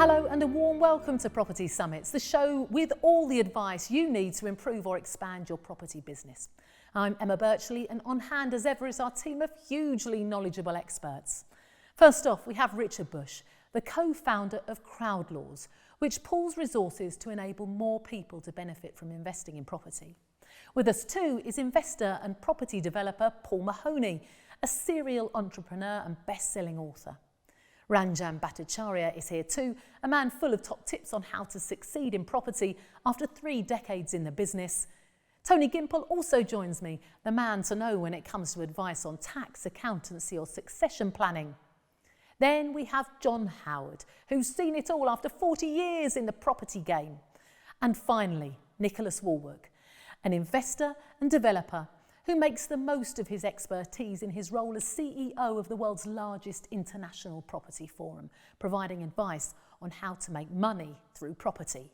Hello and a warm welcome to Property Summits, the show with all the advice you need to improve or expand your property business. I'm Emma Birchley, and on hand as ever is our team of hugely knowledgeable experts. First off, we have Richard Bush, the co-founder of Crowdlaws, which pools resources to enable more people to benefit from investing in property. With us too is investor and property developer Paul Mahoney, a serial entrepreneur and best-selling author. Ranjan Bhattacharya is here too, a man full of top tips on how to succeed in property after 3 decades in the business. Tony Gimple also joins me, the man to know when it comes to advice on tax, accountancy or succession planning. Then we have John Howard, who's seen it all after 40 years in the property game. And finally, Nicholas Walwork, an investor and developer who makes the most of his expertise in his role as CEO of the world's largest international property forum, providing advice on how to make money through property.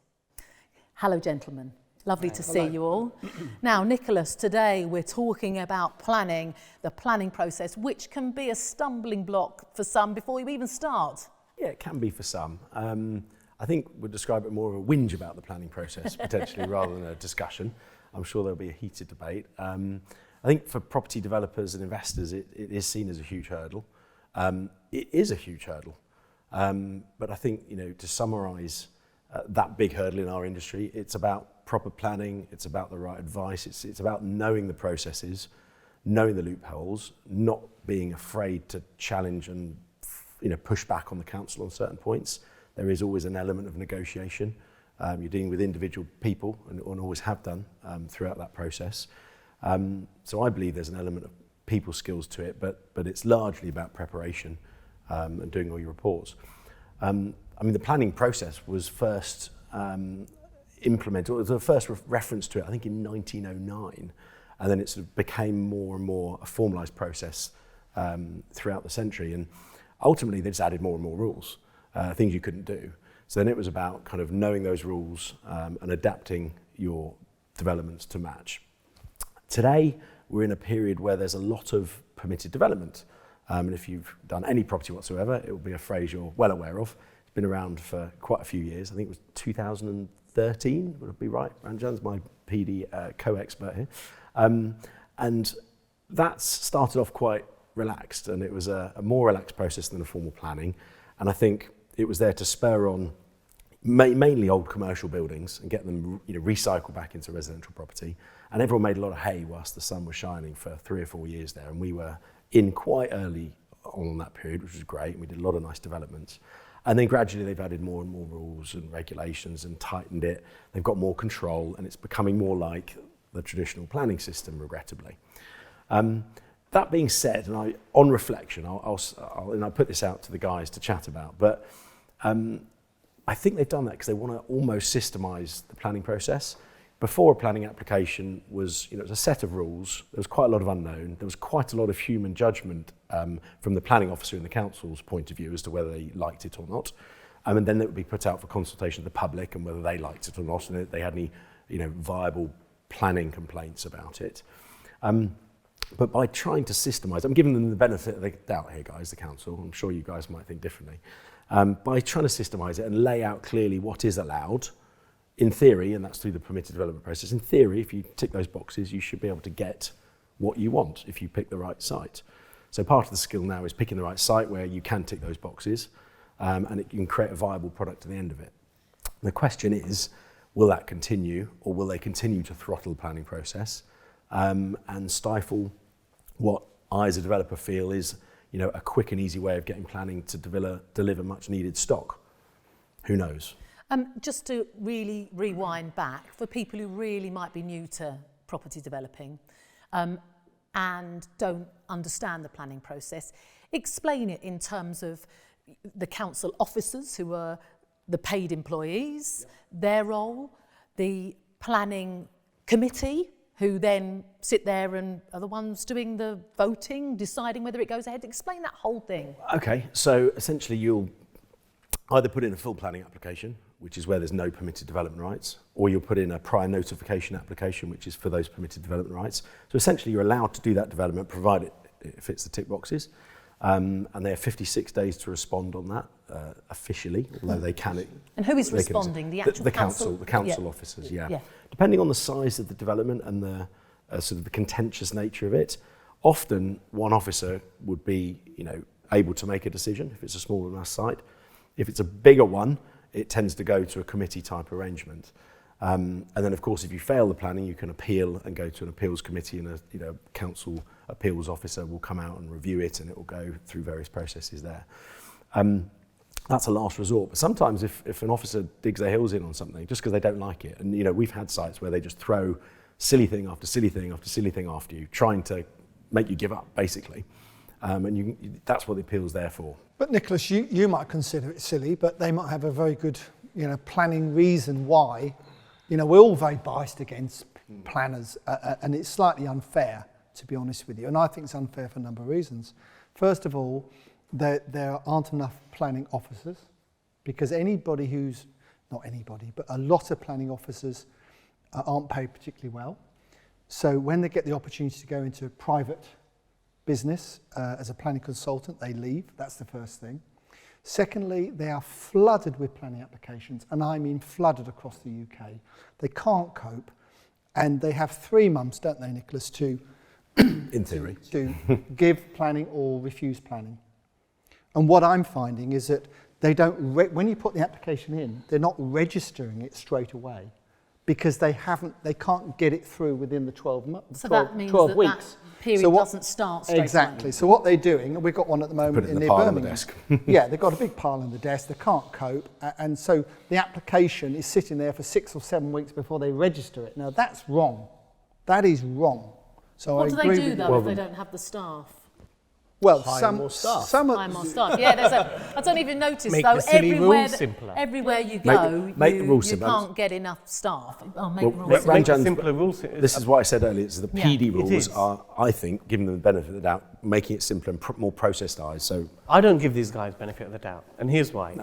Hello, gentlemen. Lovely to see you all. Now, Nicholas, today we're talking about planning, the planning process, which can be a stumbling block for some before you even start. Yeah, it can be for some. I think we'd describe it more of a whinge about the planning process, potentially, rather than a discussion. I'm sure there'll be a heated debate. I think for property developers and investors, it is seen as a huge hurdle. It is a huge hurdle. But I think, to summarise that big hurdle in our industry, it's about proper planning, it's about the right advice, it's about knowing the processes, knowing the loopholes, not being afraid to challenge and push back on the council on certain points. There is always an element of negotiation. You're dealing with individual people and always have done throughout that process. So I believe there's an element of people skills to it, but it's largely about preparation and doing all your reports. The planning process was first implemented, or the first reference to it, I think in 1909, and then it sort of became more and more a formalised process throughout the century. And ultimately, they just added more and more rules, things you couldn't do. So then it was about kind of knowing those rules and adapting your developments to match. Today, we're in a period where there's a lot of permitted development. And if you've done any property whatsoever, it will be a phrase you're well aware of. It's been around for quite a few years. I think it was 2013, would it be right? Ranjan's my PD co-expert here. And that's started off quite relaxed, and it was a more relaxed process than a formal planning. And I think it was there to spur on mainly old commercial buildings and get them recycled back into residential property. And everyone made a lot of hay whilst the sun was shining for 3 or 4 years there. And we were in quite early on that period, which was great. And we did a lot of nice developments. And then gradually they've added more and more rules and regulations and tightened it. They've got more control, and it's becoming more like the traditional planning system, regrettably. That being said, and on reflection, I'll put this out to the guys to chat about, but I think they've done that because they want to almost systemise the planning process. Before, a planning application was, it was a set of rules. There was quite a lot of unknown. There was quite a lot of human judgment from the planning officer and the council's point of view as to whether they liked it or not. And then it would be put out for consultation to the public and whether they liked it or not, and if they had any, viable planning complaints about it. But by trying to systemise, I'm giving them the benefit of the doubt here, guys, the council. I'm sure you guys might think differently. By trying to systemise it and lay out clearly what is allowed, in theory, and that's through the permitted development process, in theory, if you tick those boxes, you should be able to get what you want if you pick the right site. So part of the skill now is picking the right site where you can tick those boxes, and it can create a viable product at the end of it. The question is, will that continue, or will they continue to throttle the planning process and stifle what I as a developer feel is a quick and easy way of getting planning to deliver much needed stock? Who knows? Just to really rewind back, for people who really might be new to property developing and don't understand the planning process, explain it in terms of the council officers who are the paid employees, their role, the planning committee, who then sit there and are the ones doing the voting, deciding whether it goes ahead. Explain that whole thing. Okay, so essentially you'll either put in a full planning application, which is where there's no permitted development rights, or you'll put in a prior notification application, which is for those permitted development rights. So essentially you're allowed to do that development, provided it fits the tick boxes. And they have 56 days to respond on that. officially, although they can. And who is they can- responding? The actual council? The council Yeah. officers, yeah. Yeah. Depending on the size of the development and the sort of the contentious nature of it, often one officer would be, able to make a decision if it's a small enough site. If it's a bigger one, it tends to go to a committee type arrangement. And then, of course, if you fail the planning, you can appeal and go to an appeals committee, and a council appeals officer will come out and review it, and it will go through various processes there. That's a last resort. But sometimes if an officer digs their heels in on something, just because they don't like it, and we've had sites where they just throw silly thing after silly thing after silly thing after you, trying to make you give up, basically. And that's what the appeal's there for. But Nicholas, you might consider it silly, but they might have a very good, planning reason why. We're all very biased against planners, and it's slightly unfair, to be honest with you. And I think it's unfair for a number of reasons. First of all, there aren't enough planning officers, because not anybody, but a lot of planning officers aren't paid particularly well. So when they get the opportunity to go into a private business as a planning consultant, they leave. That's the first thing. Secondly, they are flooded with planning applications, and I mean flooded across the UK. They can't cope, and they have 3 months, don't they, Nicholas, to In theory. to give planning or refuse planning. And what I'm finding is that they don't, when you put the application in, they're not registering it straight away, because they can't get it through within the 12 months. So that means 12 that weeks. period doesn't start straight Exactly. away. So what they're doing, and we've got one at the moment Put it in the near pile on the Birmingham. desk. Yeah, they've got a big pile on the desk. They can't cope, and so the application is sitting there for 6 or 7 weeks before they register it. Now that's wrong. That is wrong. So What I do agree they do with though you. if they don't have the staff? Well, Hire more staff. some Hire more staff. Yeah, I don't even notice Make though. the silly Everywhere rules simpler. Everywhere you go, make the rules you simpler. can't get enough staff. Oh, make Well, the rules Ra- simpler. Make the Ranjan's- simpler rules. This is what I said earlier. It's the Yeah. PD It rules is. are, I think, giving them the benefit of the doubt, making it simpler and more processed. So I don't give these guys benefit of the doubt, and here's why.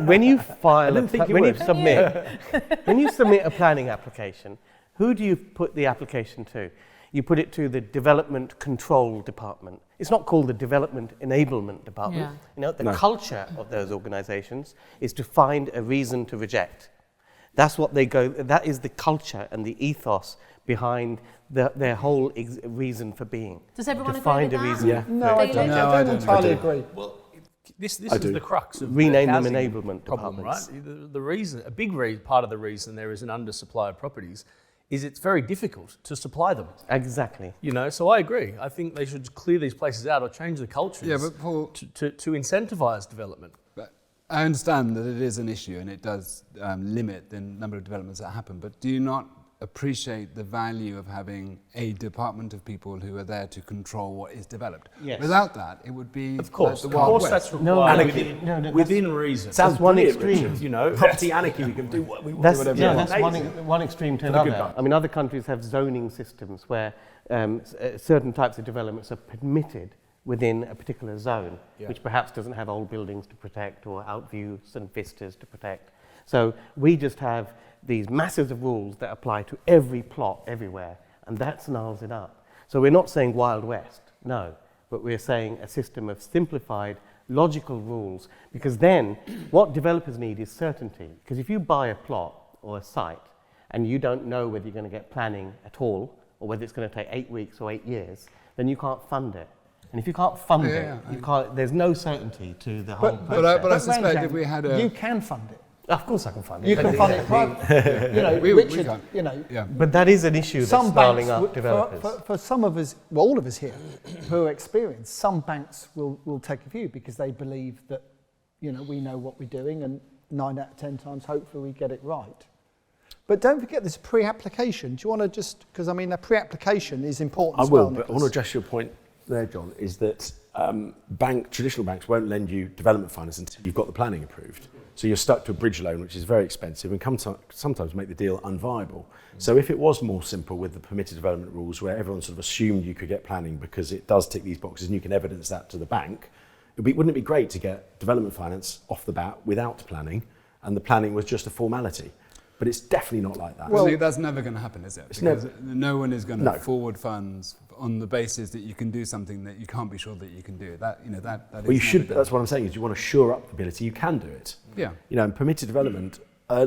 When you file, didn't think you when you would. submit a planning application, who do you put the application to? You put it to the Development Control Department. It's not called the Development Enablement Department. Yeah. The culture of those organisations is to find a reason to reject. That's what they go. That is the culture and the ethos behind their whole reason for being. Does everyone to agree find with a that? reason? Yeah. No, I don't. No, I don't entirely agree. Well, this I is do. the crux of Rename the them housing enablement problem, departments. right? The reason, a big part of the reason there is an undersupply of properties is it's very difficult to supply them. Exactly. So I agree. I think they should clear these places out or change the cultures Yeah, but Paul, to incentivise development. but I understand that it is an issue and it does limit the number of developments that happen, but do you not appreciate the value of having a department of people who are there to control what is developed? Yes. Without that, it would be Of course, like the Wild West. that's No, required anarchy. within reason. sounds one brilliant, extreme. Richard, property anarchy. We can do what we want. That's, whatever yeah, we want. that's Amazing. one extreme to For the good another. guy. I mean, other countries have zoning systems where certain types of developments are permitted within a particular zone, which perhaps doesn't have old buildings to protect or outviews and vistas to protect. So we just have these masses of rules that apply to every plot everywhere, and that snarls it up. So we're not saying Wild West, no, but we're saying a system of simplified, logical rules, because then what developers need is certainty. Because if you buy a plot or a site and you don't know whether you're going to get planning at all, or whether it's going to take 8 weeks or 8 years, then you can't fund it. And if you can't fund it, you can't, there's no certainty to the whole process. But I suspect if we had You can fund it. Of course I can fund it. You can fund it privately. We Richard, can't. Yeah. But that is an issue that's some snarling banks, up developers. for some of us, well, all of us here who are experienced, some banks will take a view because they believe that, we know what we're doing, and 9 out of 10 times, hopefully, we get it right. But don't forget this pre-application. Do you want to just, because the pre-application is important I as well, will, but I Nicholas. want to address your point there, John, is that traditional banks won't lend you development finance until you've got the planning approved. So you're stuck to a bridge loan, which is very expensive and sometimes make the deal unviable. So if it was more simple with the permitted development rules, where everyone sort of assumed you could get planning because it does tick these boxes and you can evidence that to the bank, wouldn't it be great to get development finance off the bat without planning, and the planning was just a formality? But it's definitely not like that. Well, that's never going to happen, is it? Because never- no one is going to No. forward funds on the basis that you can do something that you can't be sure that you can do. That that well, is you never should. gonna- That's what I'm saying. Is you want to shore up the ability. You can do it. Yeah. And permitted development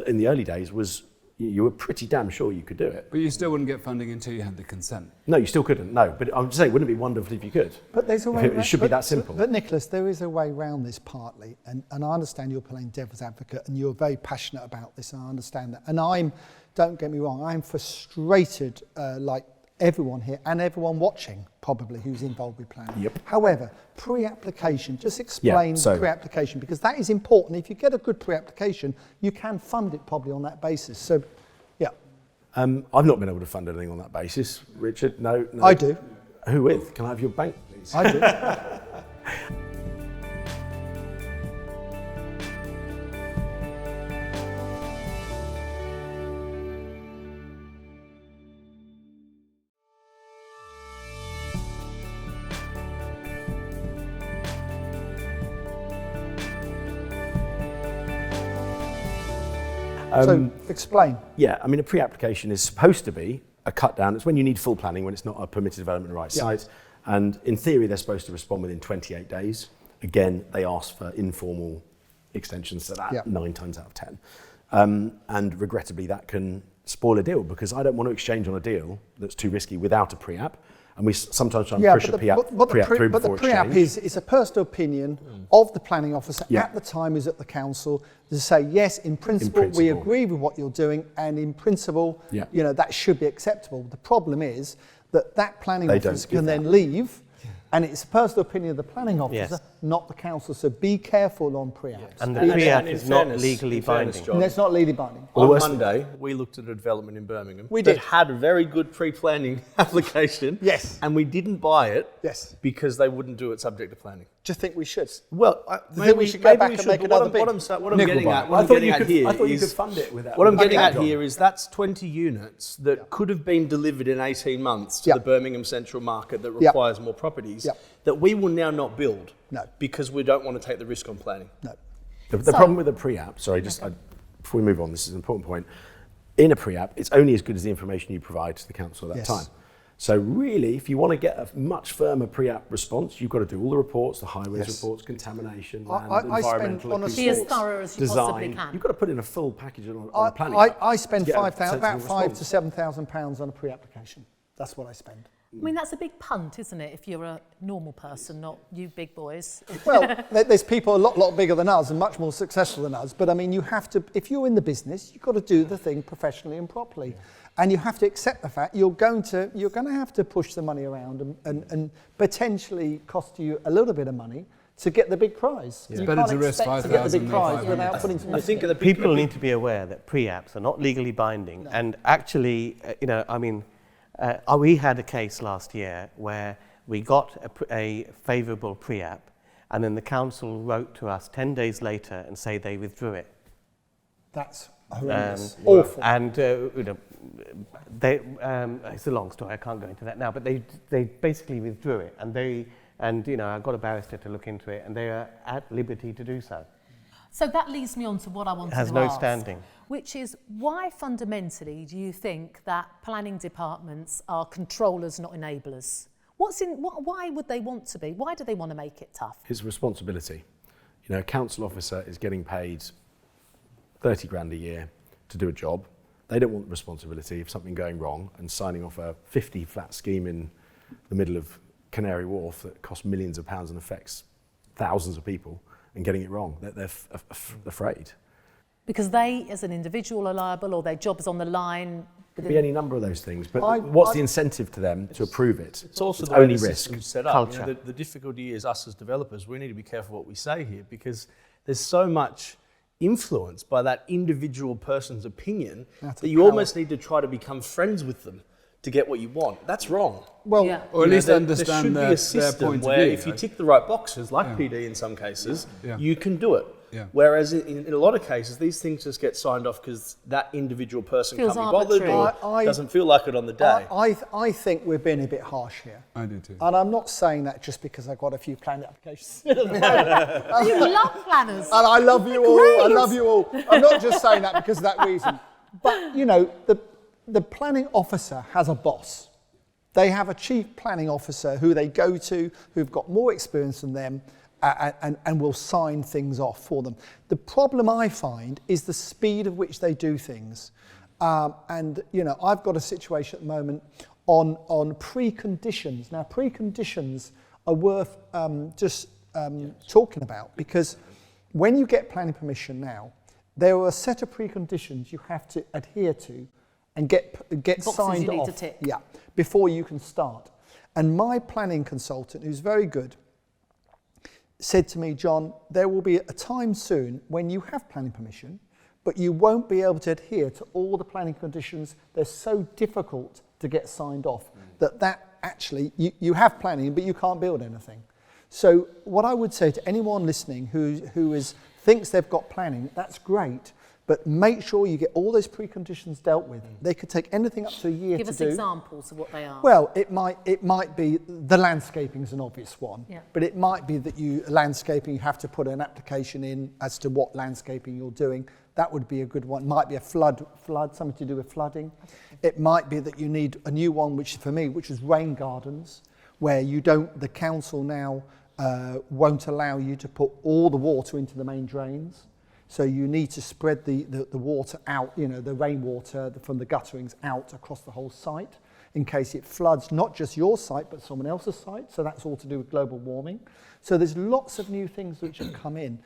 in the early days was you were pretty damn sure you could do it. But you still wouldn't get funding until you had the consent. No, you still couldn't. No, but I'm just saying, wouldn't it be wonderful if you could? But there's a way. It should be that simple. But Nicholas, there is a way around this partly, and I understand you're playing devil's advocate, and you're very passionate about this, and I understand that. And don't get me wrong, I'm frustrated, like everyone here and everyone watching, probably, who's involved with planning. Yep. However, pre-application, just explain pre-application, because that is important. If you get a good pre-application, you can fund it probably on that basis. So, yeah. I've not been able to fund anything on that basis, Richard. No. I do. Who with? Can I have your bank, please? I do. So explain. Yeah, I mean, a pre-application is supposed to be a cut down. It's when you need full planning, when it's not a permitted development right site. And in theory, they're supposed to respond within 28 days. Again, they ask for informal extensions to that 9 times out of 10. And regrettably, that can spoil a deal, because I don't want to exchange on a deal that's too risky without a pre-app. And we sometimes try and push a pre-app through But the before pre-app exchange. is a personal opinion of the planning officer at the time who's at the council to say, yes, in principle, we agree with what you're doing, and in principle, that should be acceptable. The problem is that planning officer can then leave, and it's a personal opinion of the planning officer, not the council. So be careful on pre-apps. And the pre-app is not legally binding. And it's not legally binding. On Monday, we looked at a development in Birmingham that had a very good pre-planning application. Yes. And we didn't buy it because they wouldn't do it subject to planning. Do you think we should? Well, maybe we should go back and make another bid. What I'm getting at here I thought you could fund it with that. What I'm getting at here is that's 20 units that could have been delivered in 18 months to the Birmingham Central market that requires more properties that we will now not build because we don't want to take the risk on planning. No. The problem with a pre-app, before we move on, this is an important point. In a pre-app, it's only as good as the information you provide to the council at that time. So really, if you want to get a much firmer pre-app response, you've got to do all the reports, the highways reports, contamination, land, environmental, honestly, be as thorough as you possibly design. can. You've got to put in a full package on planning. I spend about £5,000 to £7,000 on a pre-application. That's what I spend. I mean, that's a big punt, isn't it, if you're a normal person, not you big boys? Well, there's people a lot bigger than us and much more successful than us. But I mean, you have to, if you're in the business, you've got to do the thing professionally and properly. And you have to accept the fact you're going to have to push the money around and potentially cost you a little bit of money to get the big prize. It's You better can't to risk expect to get the big 5,000 prize than without putting some I think risk in. People need to be aware that pre-apps are not legally binding. No. And actually, we had a case last year where we got a favourable pre-app, and then the council wrote to us 10 days later and say they withdrew it. That's horrendous. Awful. And it's a long story. I can't go into that now. But they basically withdrew it, and I got a barrister to look into it, and they are at liberty to do so. So that leads me on to what I wanted to ask. Has no standing. Which is, why fundamentally do you think that planning departments are controllers, not enablers? Why would they want to be? Why do they want to make it tough? It's a responsibility. A council officer is getting paid 30 grand a year to do a job. They don't want the responsibility of something going wrong and signing off a 50 flat scheme in the middle of Canary Wharf that costs millions of pounds and affects thousands of people and getting it wrong. They're afraid. Because they, as an individual, are liable, or their job is on the line. It could be any number of those things, but what's the incentive to them to approve it? It's also the only way the risk. system's set up. Culture. The difficulty is us as developers, we need to be careful what we say here, because there's so much influence by that individual person's opinion that you almost need to try to become friends with them to get what you want. That's wrong. Well, or at least there understand should be their a system point of where view. if you tick the right boxes, like PD in some cases, you can do it. Yeah. Whereas in a lot of cases, these things just get signed off because that individual person Feels can't be bothered or arbitrary. doesn't feel like it on the day. I think we're being a bit harsh here. I do too. And I'm not saying that just because I've got a few planning applications. You love planners. And I love you all. I love you all. I'm not just saying that because of that reason. But, you know, the planning officer has a boss. They have a chief planning officer who they go to, who've got more experience than them, and will sign things off for them. The problem I find is the speed of which they do things. And, you know, I've got a situation at the moment on preconditions. Now, preconditions are worth talking about, because when you get planning permission now, there are a set of preconditions you have to adhere to and get Boxes signed you need off to tick. before you can start. And my planning consultant, who's very good, said to me, John, there will be a time soon when you have planning permission, but you won't be able to adhere to all the planning conditions. They're so difficult to get signed off that actually you have planning, but you can't build anything. So what I would say to anyone listening who thinks they've got planning, that's great, but make sure you get all those preconditions dealt with. They could take anything up to a year to do. Give us examples of what they are. Well, it might be the landscaping is an obvious one, but it might be that you have to put an application in as to what landscaping you're doing. That would be a good one. Might be a flood, something to do with flooding. It might be that you need a new one, which is rain gardens, where the council now won't allow you to put all the water into the main drains. So you need to spread the water out, you know, the rainwater from the gutterings out across the whole site in case it floods not just your site but someone else's site. So that's all to do with global warming. So there's lots of new things which have come in.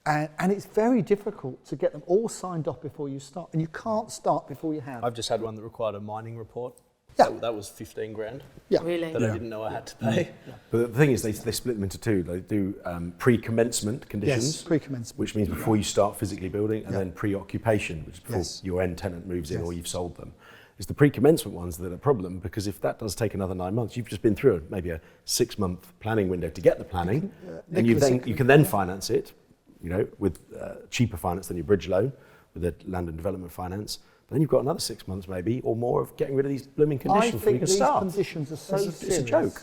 And it's very difficult to get them all signed off before you start. And you can't start before you have. I've just had one that required a mining report. Yeah. That was 15 grand. Yeah. Really? That I didn't know I had to pay. But the thing is, they split them into two. They do pre-commencement conditions, Yes, pre-commencement. which means before you start physically building, and then pre-occupation, which is before Yes. your end tenant moves in Yes. or you've sold them. It's the pre-commencement ones that are a problem, because if that does take another 9 months, you've just been through maybe a 6-month planning window to get the planning, and you can then finance it, you know, with cheaper finance than your bridge loan, with the land and development finance. But then you've got another 6 months maybe or more of getting rid of these blooming conditions I before you think can these start. conditions are so It's a serious joke.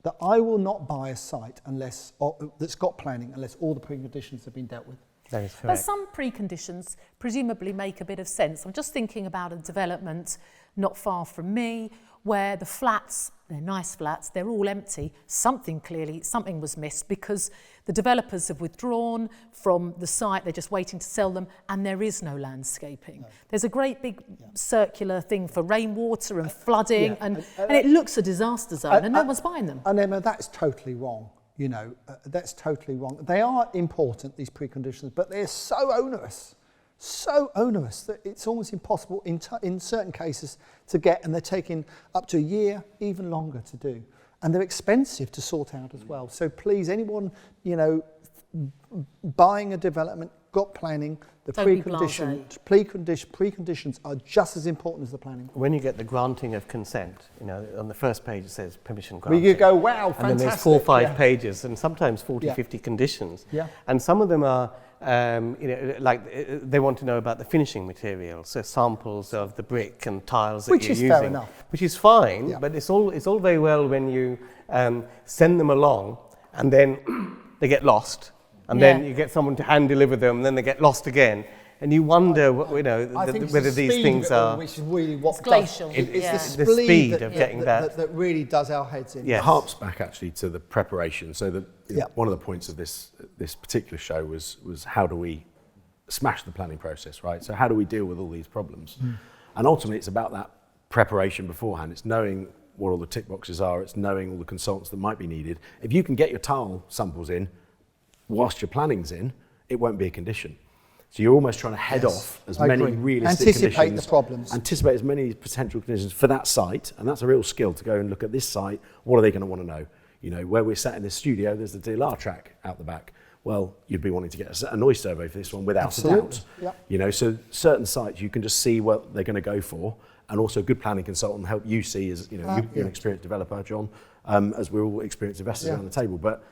that I will not buy a site that's got planning unless all the preconditions have been dealt with. That is But correct. some preconditions presumably make a bit of sense. I'm just thinking about a development not far from me where the flats, they're nice flats, they're all empty. Something was missed because the developers have withdrawn from the site, they're just waiting to sell them, and there is no landscaping. No. There's a great big circular thing for rainwater and flooding, and it looks a disaster zone, and no one's buying them. And Emma, that's totally wrong. You know, that's totally wrong. They are important, these preconditions, but they're so onerous that it's almost impossible in certain cases to get, and they're taking up to a year, even longer to do. And they're expensive to sort out as well. So please, anyone, you know, buying a development, got planning, the preconditions are just as important as the planning. When you get the granting of consent, you know, on the first page it says permission granted. You go, wow, fantastic. And then there's 4 or 5 pages, and sometimes 40, 50 conditions. Yeah. And some of them are, you know, like they want to know about the finishing materials, so samples of the brick and tiles that Which you're is using. fair enough. Which is fine, but it's all very well when you send them along and then they get lost. And then you get someone to hand deliver them, and then they get lost again. And you wonder, whether these things are... Which is really what it's glacial. It's the speed of getting that. That really does our heads in. Yes. It harps back actually to the preparation. So one of the points of this particular show was how do we smash the planning process, right? So how do we deal with all these problems? And ultimately it's about that preparation beforehand. It's knowing what all the tick boxes are. It's knowing all the consultants that might be needed. If you can get your tile samples in whilst your planning's in, it won't be a condition. So you're almost trying to head off as many realistic Anticipate conditions. the problems. Anticipate as many potential conditions for that site, and that's a real skill to go and look at this site. What are they going to want to know? You know, where we're sat in this studio, there's the DLR track out the back. Well, you'd be wanting to get a noise survey for this one without a doubt. Yep. You know, so certain sites you can just see what they're going to go for, and also a good planning consultant help you see as, you know, you're an experienced developer, John, as we're all experienced investors around the table. But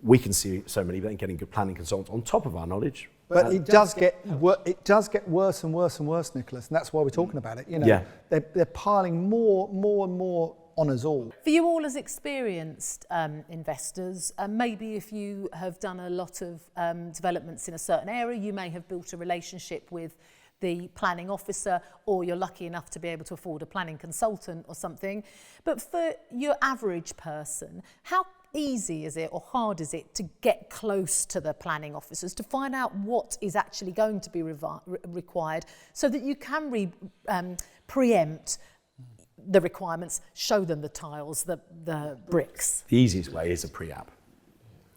we can see so many, but then getting good planning consultants on top of our knowledge. But it does get worse and worse and worse, Nicholas, and that's why we're talking about it. You know, they're piling more and more on us all. For you all as experienced investors, maybe if you have done a lot of developments in a certain area, you may have built a relationship with the planning officer, or you're lucky enough to be able to afford a planning consultant or something. But for your average person, how easy is it or hard is it to get close to the planning officers to find out what is actually going to be required, so that you can preempt the requirements, show them the tiles, the bricks? The easiest way is a pre-app.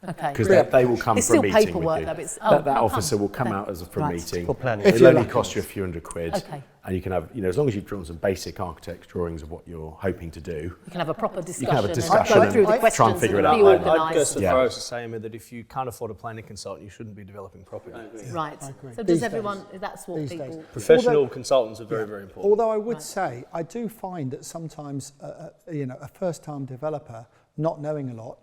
Okay. Because they will come It's for a still meeting paperwork, with you. though, it's- that oh, officer will come okay. out for a Right. meeting. For planning. If It'll you're only lucky. cost you a few hundred quid. Okay. And you can have, as long as you've drawn some basic architect's drawings of what you're hoping to do. You can have a proper discussion, can have a and discussion go and through the try and questions figure and it be out. I'd go organised. so Yeah. far as to say, Emma, that if you can't afford a planning consultant, you shouldn't be developing property. Right. I agree. So These does everyone, days. that's what These people... days. Professional consultants are very, very important. Although I would say, I do find that sometimes, a first-time developer, not knowing a lot,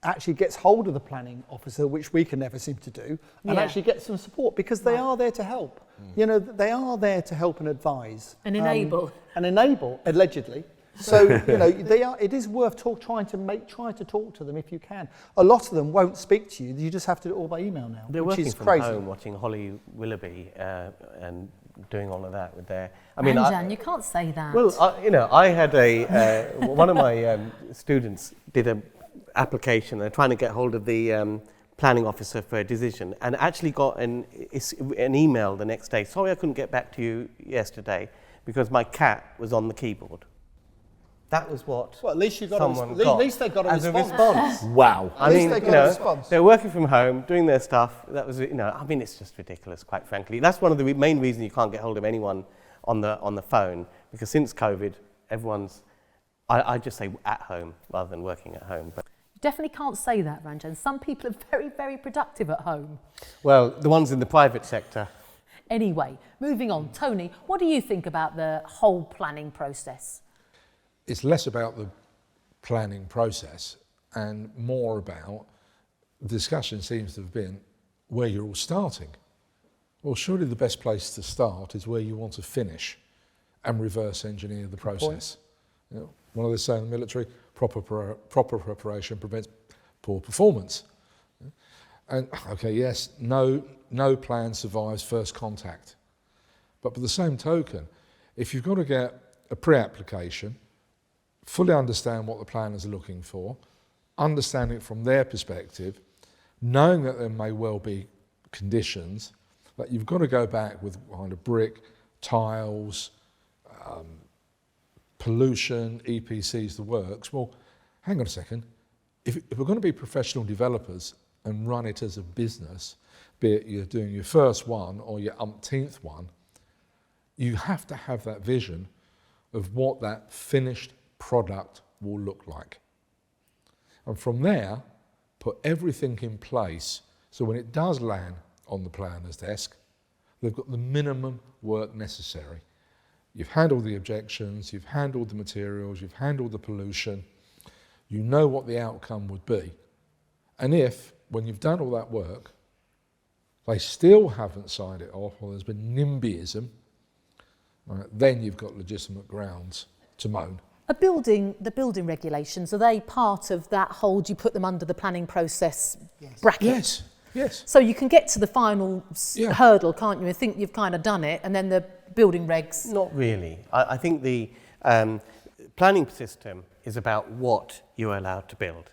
actually gets hold of the planning officer, which we can never seem to do, and Yeah. actually gets some support, because they are there to help. They are there to help and advise. And enable. And enable, allegedly. So, they are. It is worth try to talk to them if you can. A lot of them won't speak to you. You just have to do it all by email now, They're which working is from crazy. home, watching Holly Willoughby and doing all of that with their... Ranjan, you can't say that. Well, I had one of my students did a application. They're trying to get hold of the planning officer for a decision, and actually got an email the next day. Sorry, I couldn't get back to you yesterday because my cat was on the keyboard. That was what. Well, at least you got someone at least they got a as response. Wow. I least mean, they got a response. they're working from home, doing their stuff. That was, it's just ridiculous, quite frankly. That's one of the main reasons you can't get hold of anyone on the phone, because since COVID, everyone's, I just say at home rather than working at home. But You definitely can't say that, Ranjan. Some people are very, very productive at home. well, the ones in the private sector. Anyway, moving on. Tony, what do you think about the whole planning process? It's less about the planning process and more about the discussion seems to have been where you're all starting. Well, surely the best place to start is where you want to finish and reverse engineer the process. One of the saying in the military, proper preparation prevents poor performance. And okay, yes, no plan survives first contact. But by the same token, if you've got to get a pre-application, fully understand what the planners are looking for, understand it from their perspective, knowing that there may well be conditions, that you've got to go back with kind of brick, tiles, pollution, EPCs, the works. Well, hang on a second. If we're going to be professional developers and run it as a business, be it you're doing your first one or your umpteenth one, you have to have that vision of what that finished product will look like. And from there, put everything in place so when it does land on the planner's desk, they've got the minimum work necessary. You've handled the objections, you've handled the materials, you've handled the pollution, you know what the outcome would be. And if, when you've done all that work, they still haven't signed it off, or there's been NIMBYism, right, then you've got legitimate grounds to moan. The building regulations, are they part of that whole, do you put them under the planning process bracket? Yes. So you can get to the final Yeah. hurdle, can't you, and think you've kind of done it, and then the building regs... Not really. I think the planning system is about what you're allowed to build,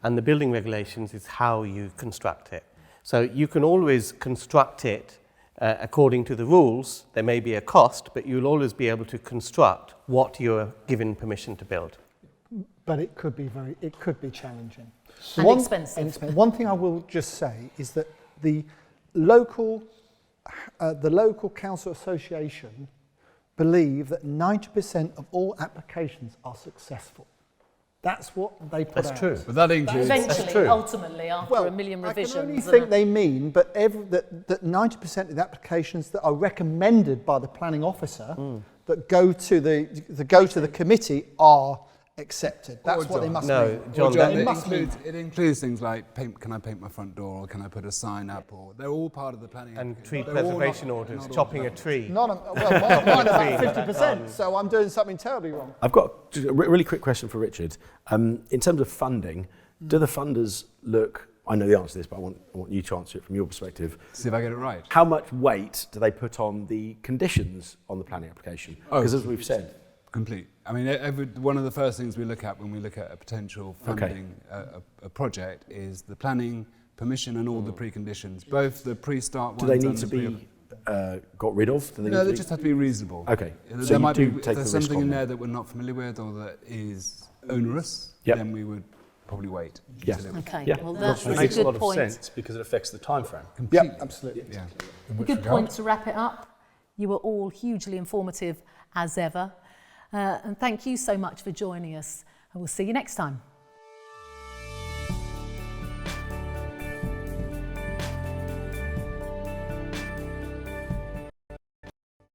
and the building regulations is how you construct it. So you can always construct it according to the rules. There may be a cost, but you'll always be able to construct what you're given permission to build. But it could be challenging. And expensive. One thing I will just say is that the local council association believe that 90% of all applications are successable. That's what they put out. That's true. But that includes... Eventually, ultimately, after a million revisions... I can only and think they mean, but that 90% of the applications that are recommended by the planning officer that go to the committee are accepted. That's what they must mean. John, it includes things like, can I paint my front door, or can I put a sign up, or they're all part of the planning. and application. tree They're all preservation not- orders, not all chopping a done. tree. Mine are about 50%, so I'm doing something terribly wrong. I've got just a really quick question for Richard. In terms of funding, do the funders look I know the answer to this, but I want you to answer it from your perspective. See if I get it right. How much weight do they put on the conditions on the planning application? Because as we've said, Complete. I mean, one of the first things we look at when we look at a potential funding a project is the planning, permission, and all the preconditions, both the pre-start ones. do they need to be got rid of? Do they No, need they to just have to be reasonable. Okay. There So you might do be, take if there's the risk something on in them. there that we're not familiar with or that is onerous, Yep. then we would probably wait. Yeah. until it- Okay, Yeah. well that's It a makes a good lot of point. sense because it affects the time frame. Yeah, absolutely. Yeah. In A which good regard? point to wrap it up. You were all hugely informative as ever. And thank you so much for joining us. And we'll see you next time.